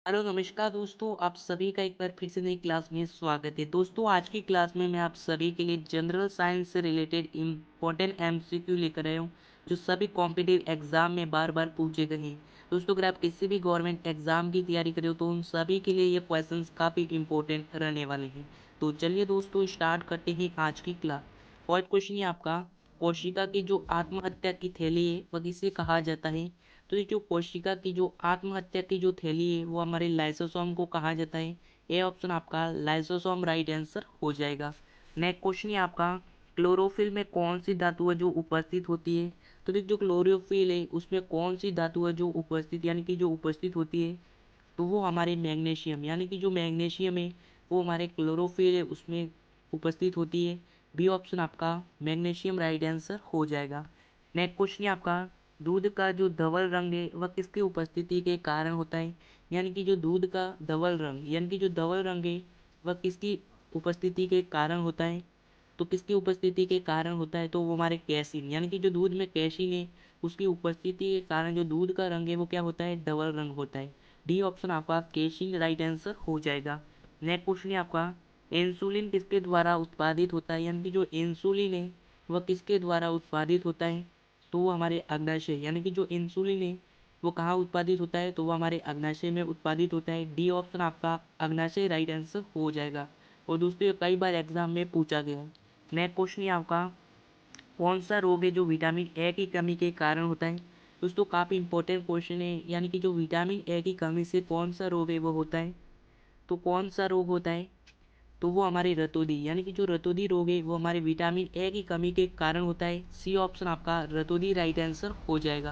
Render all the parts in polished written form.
Hello नमस्कार दोस्तों, आप सभी का एक बार फिर से नई क्लास में स्वागत है। दोस्तों आज की क्लास में मैं आप सभी के लिए जनरल साइंस से रिलेटेड इम्पोर्टेंट एमसीक्यू लेकर आया हूँ, जो सभी कॉम्पिटिटिव एग्जाम में बार बार पूछे गए हैं। दोस्तों अगर आप किसी भी गवर्नमेंट एग्जाम की तैयारी कर रहे हो तो उन सभी के लिए ये क्वेश्चंस काफ़ी इंपॉर्टेंट रहने वाले हैं। तो चलिए दोस्तों स्टार्ट करते हैं आज की क्लास। फर्स्ट क्वेश्चन है आपका, कोशिका की जो आत्महत्या की थैली है वह किसे कहा जाता है? तो ये जो कोशिका की जो आत्महत्या की जो थैली है वो हमारे लाइसोसोम को कहा जाता है। ए ऑप्शन आपका लाइसोसोम राइट आंसर हो जाएगा। नेक्स्ट क्वेश्चन है आपका, क्लोरोफिल में कौन सी धातु है जो उपस्थित होती है? तो जो क्लोरोफिल है उसमें कौन सी धातु है जो उपस्थित यानी कि जो उपस्थित होती है? तो वो हमारे मैग्नीशियम यानी कि जो मैग्नीशियम है वो हमारे क्लोरोफिल है उसमें उपस्थित होती है। बी ऑप्शन आपका मैग्नीशियम राइट आंसर हो जाएगा। नेक्स्ट क्वेश्चन है आपका, दूध का जो धवल रंग है वह किसकी उपस्थिति के कारण होता है? यानी कि जो दूध का धवल रंग यानी कि जो धवल रंग है वह किसकी उपस्थिति के कारण होता है? तो किसकी उपस्थिति के कारण होता है? तो वो हमारे कैसीन यानी कि जो दूध में कैसीन है उसकी उपस्थिति के कारण जो दूध का रंग है वो क्या होता है? डबल रंग होता है। डी ऑप्शन आपका कैसीन राइट आंसर हो जाएगा। नेक्स्ट क्वेश्चन है आपका, इंसुलिन किसके द्वारा उत्पादित होता है? यानी कि जो इंसुलिन है वह किसके द्वारा उत्पादित होता है? तो वो हमारे अग्नाशय यानी कि जो इंसुलिन है वो कहाँ उत्पादित होता है? तो वो हमारे अग्नाशय में उत्पादित होता है। डी ऑप्शन आपका अग्नाशय राइट आंसर हो जाएगा। और दोस्तों कई बार एग्जाम में पूछा गया है। नेक्स्ट क्वेश्चन है आपका, कौन सा रोग है जो विटामिन ए की कमी के कारण होता है? दोस्तों काफ़ी इंपॉर्टेंट क्वेश्चन है, यानी कि जो विटामिन ए की कमी से कौन सा रोग है वो होता है? तो कौन सा रोग होता है? तो वो हमारी रतौंधी यानी कि जो रतौंधी रोग है वो हमारे विटामिन ए की कमी के कारण होता है। सी ऑप्शन आपका रतौंधी राइट आंसर हो जाएगा।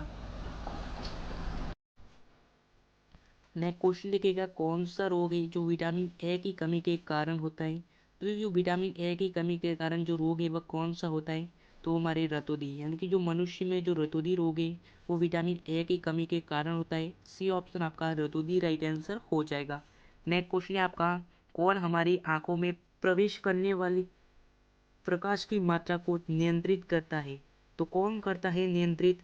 नेक्स्ट क्वेश्चन देखिएगा, कौन सा रोग है जो विटामिन ए की कमी के कारण होता है? तो ये जो विटामिन ए की कमी के कारण जो रोग है वह कौन सा होता है? तो हमारे रतौंधी यानी कि जो मनुष्य में जो रतौंधी रोग है वो विटामिन ए की कमी के कारण होता है। सी ऑप्शन आपका रतौंधी राइट आंसर हो जाएगा। नेक्स्ट क्वेश्चन है आपका, कौन हमारी आंखों में प्रवेश करने वाली प्रकाश की मात्रा को नियंत्रित करता है? तो कौन करता है नियंत्रित?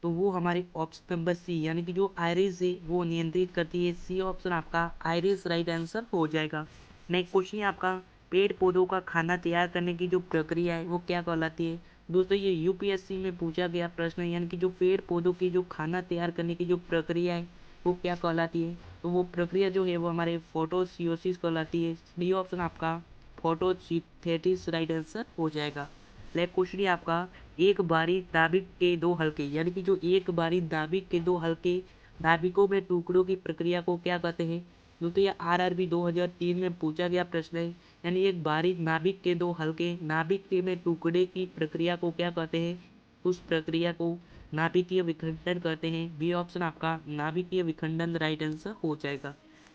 तो वो हमारे ऑप्शन नंबर सी यानी कि जो आयरिस है वो नियंत्रित करती है। सी ऑप्शन आपका आयरिस राइट आंसर हो जाएगा। नेक्स्ट क्वेश्चन है आपका, पेड़ पौधों का खाना तैयार करने की जो प्रक्रिया है वो क्या कहलाती है? दोस्तों ये यूपीएससी में पूछा गया प्रश्न है, यानी कि जो पेड़ पौधों की जो खाना तैयार करने की जो प्रक्रिया है वो क्या कहलाती है? तो वो प्रक्रिया जो है वो हमारे फोटोसियोसिस कहलाती है। डी ऑप्शन आपका फोटोसिंथेसिस राइट आंसर हो जाएगा। नेक्स्ट क्वेश्चन है आपका, एक बारीक नाभिक के दो हल्के यानी कि जो एक बारीक नाभिक के दो हल्के नाभिकों में टुकड़ों की प्रक्रिया को क्या कहते हैं? दोस्तों ये आरआरबी 2003 में पूछा गया प्रश्न है। यानी एक बारीक नाभिक के दो हल्के नाभिक के में टुकड़े की प्रक्रिया को क्या कहते हैं? उस प्रक्रिया को नाभिकीय विखंडन कहते हैं। बी ऑप्शन आपका नाभिकीय विखंडन राइट आंसर हो जाएगा।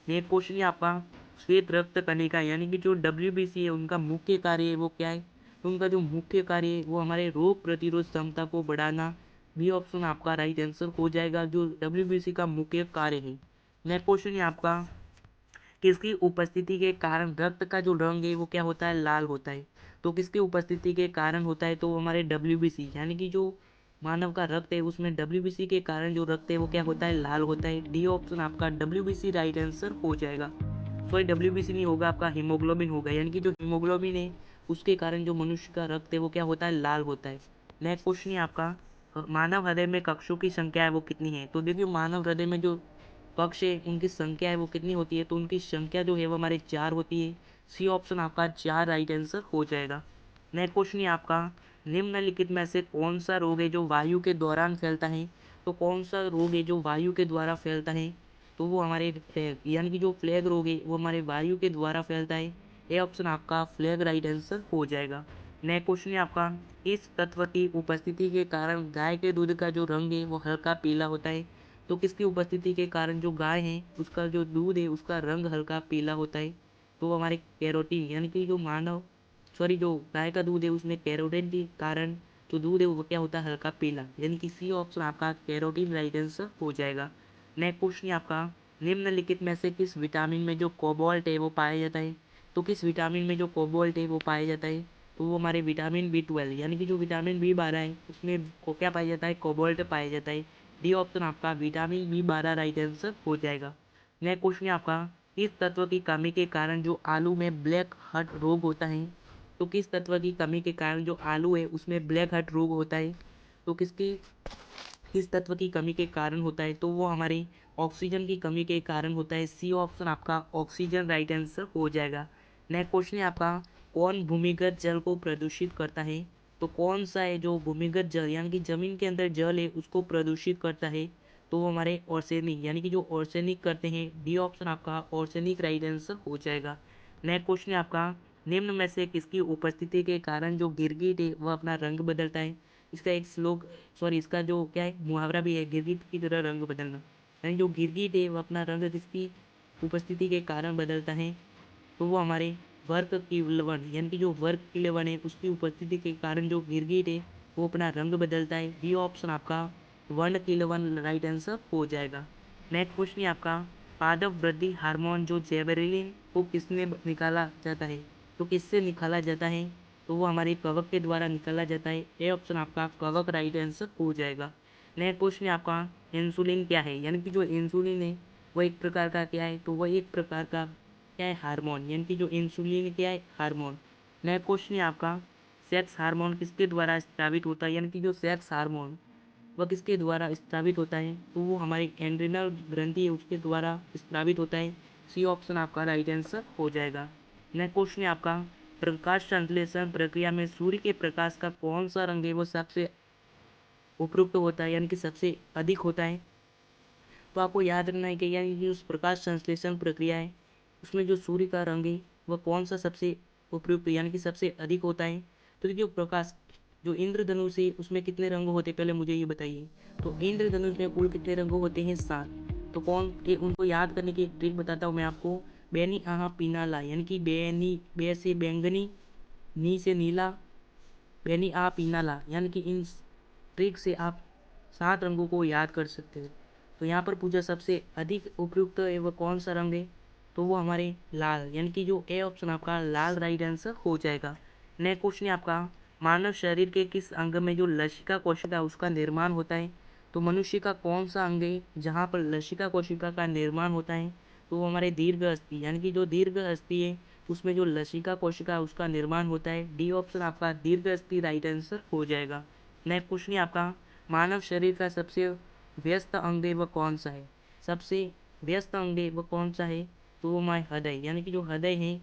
नेक्स्ट क्वेश्चन है आपका, श्वेत रक्त कणिका यानी कि जो डब्ल्यूबीसी है उनका मुख्य कार्य है वो क्या है? तो उनका जो मुख्य कार्य है वो हमारे रोग प्रतिरोध क्षमता को बढ़ाना। बी ऑप्शन आपका राइट आंसर हो जाएगा, जो डब्ल्यूबीसी का मुख्य कार्य है। नेक्स्ट क्वेश्चन है आपका, किसकी उपस्थिति के कारण रक्त का जो रंग है वो क्या होता है? लाल होता है। तो किसकी उपस्थिति के कारण होता है? तो वो हमारे डब्ल्यूबीसी यानी कि जो मानव का रक्त है उसमें डब्ल्यूबीसी के कारण जो रक्त है वो क्या होता है? लाल होता है। डी ऑप्शन आपका डब्ल्यूबीसी राइट आंसर हो जाएगा। सॉरी डब्ल्यूबीसी नहीं होगा, आपका हीमोग्लोबिन होगा, यानी कि जो हीमोग्लोबिन है उसके कारण जो मनुष्य का रक्त है वो क्या होता है? लाल होता है। नेक्स्ट क्वेश्चन है आपका, मानव हृदय में कक्षों की संख्या है वो कितनी है? तो देखिए मानव हृदय में जो कक्ष है उनकी संख्या है वो कितनी होती है? तो उनकी संख्या जो है वो हमारे 4 होती है। सी ऑप्शन आपका 4 राइट आंसर हो जाएगा। नेक्स्ट क्वेश्चन है आपका, निम्नलिखित में से कौन सा रोग है जो वायु के दौरान फैलता है? तो कौन सा रोग है जो वायु के द्वारा फैलता है? तो वो हमारे फ्लैग यानी कि जो फ्लैग रोग है वो हमारे वायु के द्वारा फैलता है। ए ऑप्शन आपका फ्लैग राइट आंसर हो जाएगा। नेक्स्ट क्वेश्चन है आपका, इस तत्व की उपस्थिति के कारण गाय के दूध का जो रंग है वो हल्का पीला होता है। तो किसकी उपस्थिति के कारण जो गाय है उसका जो दूध है उसका रंग हल्का पीला होता है? तो वो हमारे कैरोटीन यानी कि जो मानव सॉरी जो गाय का दूध है उसमें कैरोटीन के कारण जो दूध है वो क्या होता है? हल्का पीला, यानी कि सी ऑप्शन आपका कैरोटीन राइट आंसर हो जाएगा। नेक्स्ट क्वेश्चन है आपका, निम्नलिखित में से किस विटामिन में जो कोबाल्ट है वो पाया जाता है? तो किस विटामिन में जो कोबाल्ट है वो पाया जाता है? तो वो हमारे विटामिन B12 यानी कि जो विटामिन B12 है उसमें को क्या पाया जाता है? कोबाल्ट पाया जाता है। डी ऑप्शन आपका विटामिन B12 राइट आंसर हो जाएगा। नेक्स्ट क्वेश्चन है आपका, किस तत्व की कमी के कारण जो आलू में ब्लैक हट रोग होता है? तो किस तत्व की कमी के कारण जो आलू है उसमें ब्लैक हट रोग होता है? तो किस तत्व की कमी के कारण होता है? तो वो हमारी ऑक्सीजन की कमी के कारण होता है। सी ऑप्शन आपका ऑक्सीजन राइट आंसर हो जाएगा। नेक्स्ट क्वेश्चन है आपका, कौन भूमिगत जल को प्रदूषित करता है? तो कौन सा है जो भूमिगत जल यानी कि जमीन के अंदर जल है उसको प्रदूषित करता है? तो वो हमारे ऑर्सेनिक यानी कि जो ऑर्सेनिक करते हैं। डी ऑप्शन आपका ऑर्सेनिक राइट आंसर हो जाएगा। नेक्स्ट क्वेश्चन है आपका, निम्न में से किसकी उपस्थिति के कारण जो गिरगिट है वह अपना रंग बदलता है? इसका एक श्लोक, सॉरी, इसका जो क्या है मुहावरा भी है, गिरगिट की तरह रंग बदलना। यानी जो गिरगिट है वह अपना रंग किसकी उपस्थिति के कारण बदलता है? तो वो हमारे वर्क की लवण यानी कि जो वर्क की लवण है उसकी उपस्थिति के कारण जो गिरगिट है वो अपना रंग बदलता है। बी ऑप्शन आपका वर्ण की लवण राइट आंसर हो जाएगा। नेक्स्ट क्वेश्चन है आपका, पादप वृद्धि हार्मोन जो जेबरेलिन को किसने निकाला जाता है? तो किससे निकाला जाता है? तो वो हमारे कवक के द्वारा निकाला जाता है। ए ऑप्शन आपका कवक राइट आंसर हो जाएगा। नेक्स्ट क्वेश्चन है आपका, इंसुलिन क्या है? यानी कि जो इंसुलिन है वो एक प्रकार का क्या है? तो वह एक प्रकार का क्या है? हार्मोन। यानी कि जो इंसुलिन क्या है? हार्मोन। नेक्स्ट क्वेश्चन है आपका, सेक्स हार्मोन किसके द्वारा स्रावित होता है? यानी कि जो सेक्स हार्मोन वह किसके द्वारा स्रावित होता है? तो वो हमारी एंड्रिनल ग्रंथि है उसके द्वारा स्रावित होता है। सी ऑप्शन आपका राइट आंसर हो जाएगा। नेक्स्ट क्वेश्चन है आपका, प्रकाश संश्लेषण प्रक्रिया में सूर्य के प्रकाश का कौन सा रंग है वो सबसे उपयुक्त होता है यानी कि सबसे अधिक होता है? तो आपको याद रखना है कि यानी कि उस प्रकाश संश्लेषण प्रक्रिया है उसमें जो सूर्य का रंग है वह कौन सा सबसे उपयुक्त यानी कि सबसे अधिक होता है? तो देखिए प्रकाश जो इंद्रधनुष है उसमें कितने रंग होते हैं पहले मुझे ये बताइए। तो इंद्रधनुष में कुल कितने रंग होते हैं? 7। तो कौन ये उनको याद करने की एक ट्रिक बताता हूँ मैं आपको। बैनी आहा पीना ला यानी कि बैनी, बे से बैंगनी, नी से नीला, बैनी आ पीना ला यानी कि इन ट्रिक से आप 7 रंगों को याद कर सकते हो। तो यहाँ पर पूछा सबसे अधिक उपयुक्त है वह कौन सा रंग है? तो वो हमारे लाल यानी कि जो ए ऑप्शन आपका लाल राइट आंसर हो जाएगा। नेक्स्ट क्वेश्चन है आपका, मानव शरीर के किस अंग में जो लसिका कोशिका उसका निर्माण होता है? तो मनुष्य का कौन सा अंग है जहाँ पर लसिका कोशिका का निर्माण होता है? तो वो हमारे दीर्घ अस्थि यानी कि जो दीर्घ अस्थि है उसमें जो लसिका कोशिका उसका निर्माण होता है। डी ऑप्शन आपका दीर्घ अस्थि राइट आंसर हो जाएगा। नेक्स्ट क्वेश्चन है आपका, मानव शरीर का सबसे व्यस्त अंग है वह कौन सा है? सबसे व्यस्त अंग है वह कौन सा है? तो वो हमारे हृदय यानी कि जो हृदय है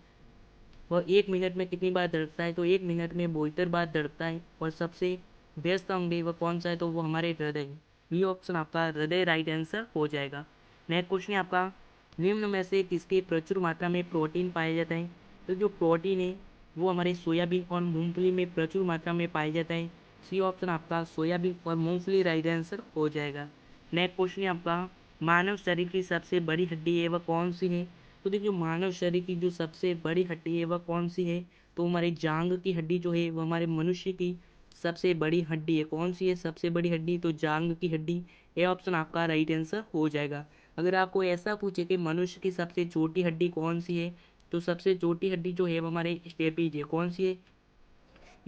वह 1 मिनट में कितनी बार धड़कता है? तो 1 मिनट में 72 बार धड़कता है। और सबसे व्यस्त अंग है वह कौन सा है? तो वो हमारे हृदय। बी ऑप्शन आपका हृदय राइट आंसर हो जाएगा। नेक्स्ट क्वेश्चन है आपका, निम्न में से किसके प्रचुर मात्रा में प्रोटीन पाया जाता है? तो जो प्रोटीन है वो हमारे सोयाबीन और मूंगफली में प्रचुर मात्रा में पाया जाता है। सी ऑप्शन आपका सोयाबीन और मूंगफली राइट आंसर हो जाएगा। नेक्स्ट क्वेश्चन है आपका, मानव शरीर की सबसे बड़ी हड्डी है वह कौन सी है? तो देखिए मानव शरीर की जो सबसे बड़ी हड्डी है वह कौन सी है? तो हमारी जांग की हड्डी जो है वह हमारे मनुष्य की सबसे बड़ी हड्डी है। कौन सी है सबसे बड़ी हड्डी? तो जांग की हड्डी। ए ऑप्शन आपका राइट आंसर हो जाएगा। अगर आपको ऐसा पूछे कि मनुष्य की सबसे छोटी हड्डी कौन सी है? तो सबसे छोटी हड्डी जो है वो हमारे स्टेपीज है। कौन सी है?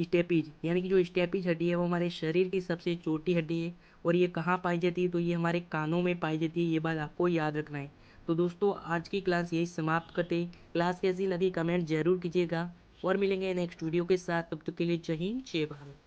स्टेपीज। यानी कि जो स्टेपीज हड्डी है वो हमारे शरीर की सबसे छोटी हड्डी है। और ये कहाँ पाई जाती है? तो ये हमारे कानों में पाई जाती है। ये बात आपको याद रखना है। तो दोस्तों आज की क्लास यही समाप्त करते हैं। क्लास कैसी लगी कमेंट जरूर कीजिएगा और मिलेंगे नेक्स्ट वीडियो के साथ। तब तक के लिए जय हिंद जय भारत।